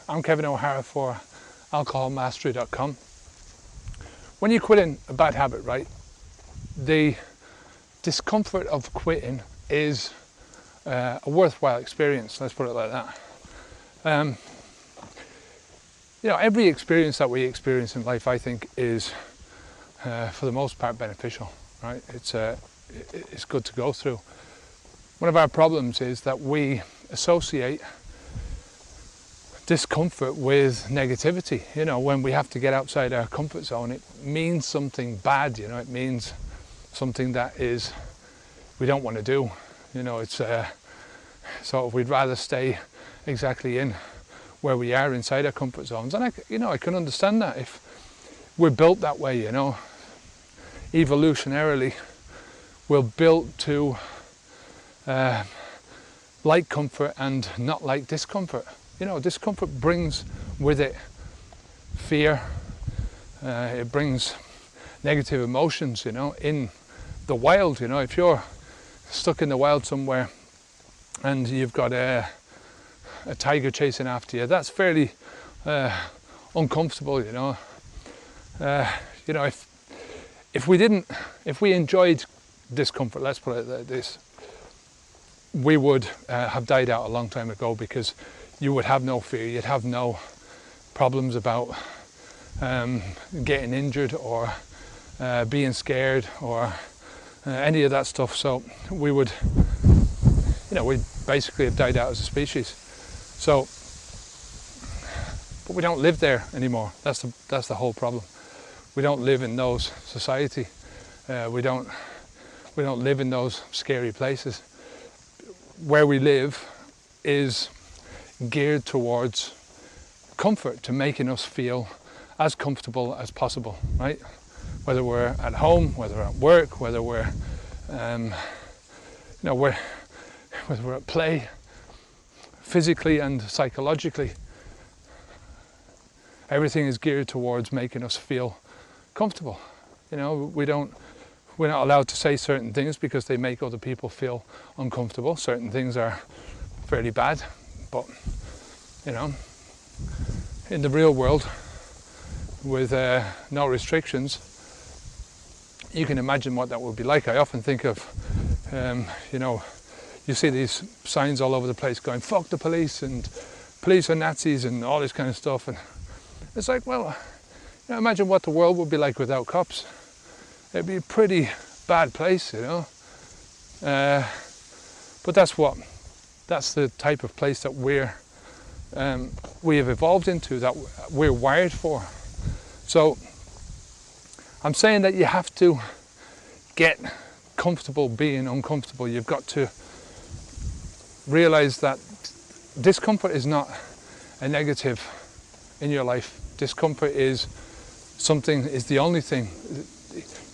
I'm Kevin O'Hara for alcoholmastery.com. When you're quitting a bad habit, right, the discomfort of quitting is a worthwhile experience, let's put it like that. Every experience that we experience in life, I think, is for the most part beneficial, right? It's good to go through. One of our problems is that we associate discomfort with negativity. When we have to get outside our comfort zone, it means something bad. It means something that is we don't want to do. It's sort of we'd rather stay exactly in where we are inside our comfort zones. And I can understand that if we're built that way. Evolutionarily, we're built to like comfort and not like discomfort. Discomfort brings with it fear. It brings negative emotions. In the wild. If you're stuck in the wild somewhere and you've got a tiger chasing after you, that's fairly uncomfortable. If we enjoyed discomfort, let's put it like this, we would have died out a long time ago, because you would have no fear, you'd have no problems about getting injured or being scared or any of that stuff. So we would, we'd basically have died out as a species. So, but we don't live there anymore. That's the whole problem. We don't live in those society. We don't live in those scary places. Where we live is geared towards comfort, to making us feel as comfortable as possible, right? Whether we're at home, whether we're at work, whether we're whether we're at play, physically and psychologically, everything is geared towards making us feel comfortable. We're not allowed to say certain things because they make other people feel uncomfortable. Certain things are fairly bad, but in the real world, with no restrictions, you can imagine what that would be like. I often think of, you see these signs all over the place going, "Fuck the police," and "Police are Nazis," and all this kind of stuff. And it's like, well, imagine what the world would be like without cops. It'd be a pretty bad place, but that's the type of place that we have evolved into, that we're wired for. So I'm saying that you have to get comfortable being uncomfortable. You've got to realize that discomfort is not a negative in your life. Discomfort is the only thing.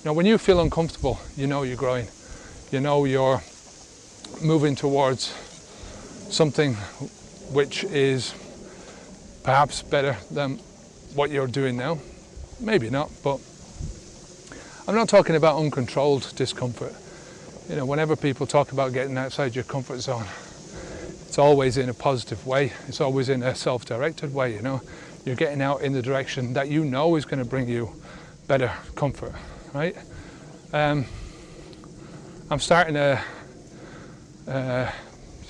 When you feel uncomfortable, you're growing. You're moving towards something which is perhaps better than what you're doing now. Maybe not, but I'm not talking about uncontrolled discomfort. Whenever people talk about getting outside your comfort zone, it's always in a positive way. It's always in a self-directed way. You're getting out in the direction that is going to bring you better comfort, right? I'm starting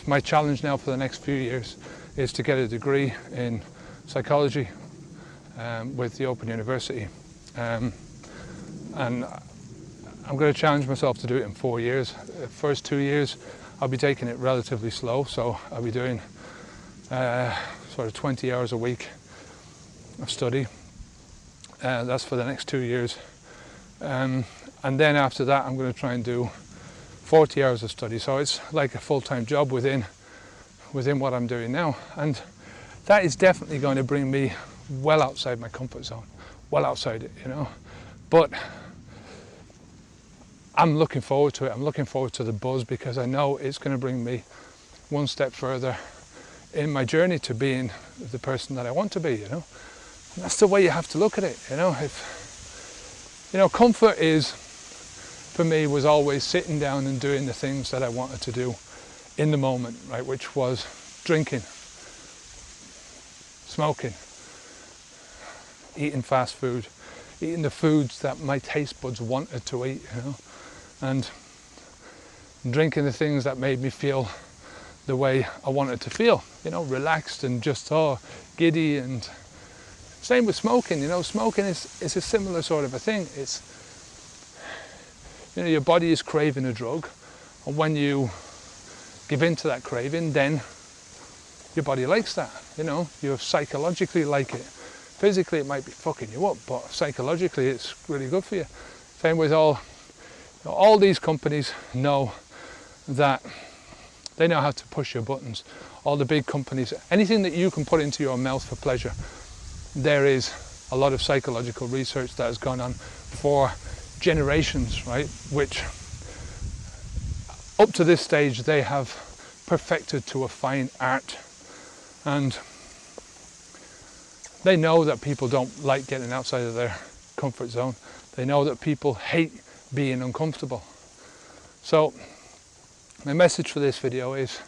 my challenge now for the next few years is to get a degree in psychology with the Open University, and I'm going to challenge myself to do it in 4 years. The first 2 years I'll be taking it relatively slow, so I'll be doing sort of 20 hours a week of study. That's for the next 2 years, and then after that I'm going to try and do 40 hours of study. So it's like a full-time job within what I'm doing now, and that is definitely going to bring me well outside my comfort zone, well outside it, but I'm looking forward to it. I'm looking forward to the buzz, because I know it's going to bring me one step further in my journey to being the person that I want to be, And that's the way you have to look at it, If comfort for me was always sitting down and doing the things that I wanted to do in the moment, right, which was drinking, smoking, eating fast food, eating the foods that my taste buds wanted to eat, you know, and drinking the things that made me feel the way I wanted to feel, you know, relaxed and just giddy. And same with smoking, you know, smoking is a similar sort of a thing. It's, you know, your body is craving a drug, and when you give in to that craving, then your body likes that, you know, you psychologically like it. Physically it might be fucking you up, but psychologically it's really good for you. Same with all these companies know that they know how to push your buttons. All the big companies, anything that you can put into your mouth for pleasure, there is a lot of psychological research that has gone on for generations, right? Which up to this stage they have perfected to a fine art. And they know that people don't like getting outside of their comfort zone. They know that people hate being uncomfortable. So my message for this video is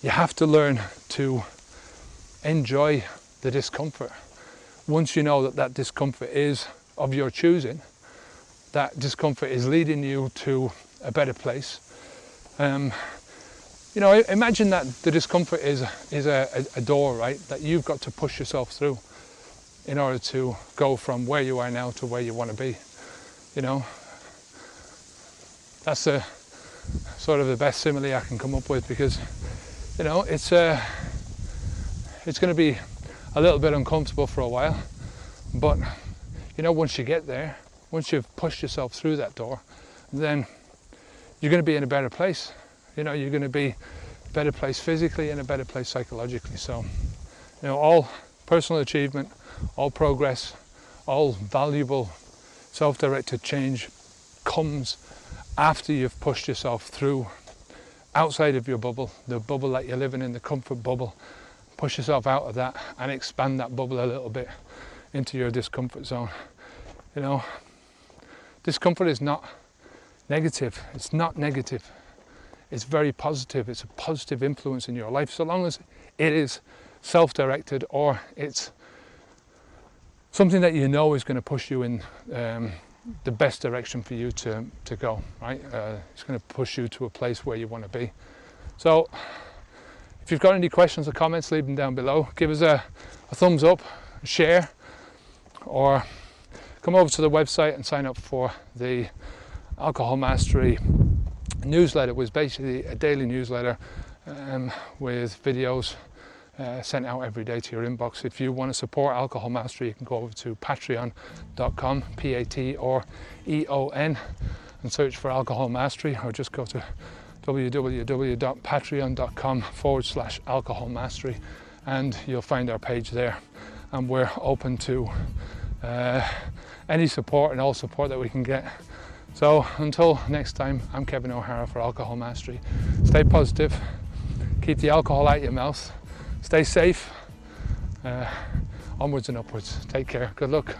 you have to learn to enjoy the discomfort. Once you know that that discomfort is of your choosing, that discomfort is leading you to a better place. You know, imagine that the discomfort is a door, right, that you've got to push yourself through in order to go from where you are now to where you want to be. You know, that's sort of the best simile I can come up with, because, you know, it's going to be a little bit uncomfortable for a while, but, you know, once you get there, once you've pushed yourself through that door, then you're going to be in a better place. You know, you're going to be a better place physically and a better place psychologically. So, you know, all personal achievement, all progress, all valuable self-directed change comes after you've pushed yourself through outside of your bubble, the bubble that you're living in, the comfort bubble. Push yourself out of that and expand that bubble a little bit into your discomfort zone. You know, discomfort is not negative. It's not negative. It's very positive. It's a positive influence in your life, so long as it is self-directed, or it's something that you know is going to push you in the best direction for you to go, right? It's going to push you to a place where you want to be. So if you've got any questions or comments, leave them down below. Give us a thumbs up, share, or come over to the website and sign up for the Alcohol Mastery newsletter. It was basically a daily newsletter with videos sent out every day to your inbox. If you want to support Alcohol Mastery, you can go over to patreon.com, P-A-T-R-E-O-N, and search for Alcohol Mastery, or just go to www.patreon.com/Alcohol Mastery, and you'll find our page there. And we're open to any support and all support that we can get. So until next time, I'm Kevin O'Hara for Alcohol Mastery. Stay positive, keep the alcohol out your mouth, stay safe, onwards and upwards. Take care, good luck.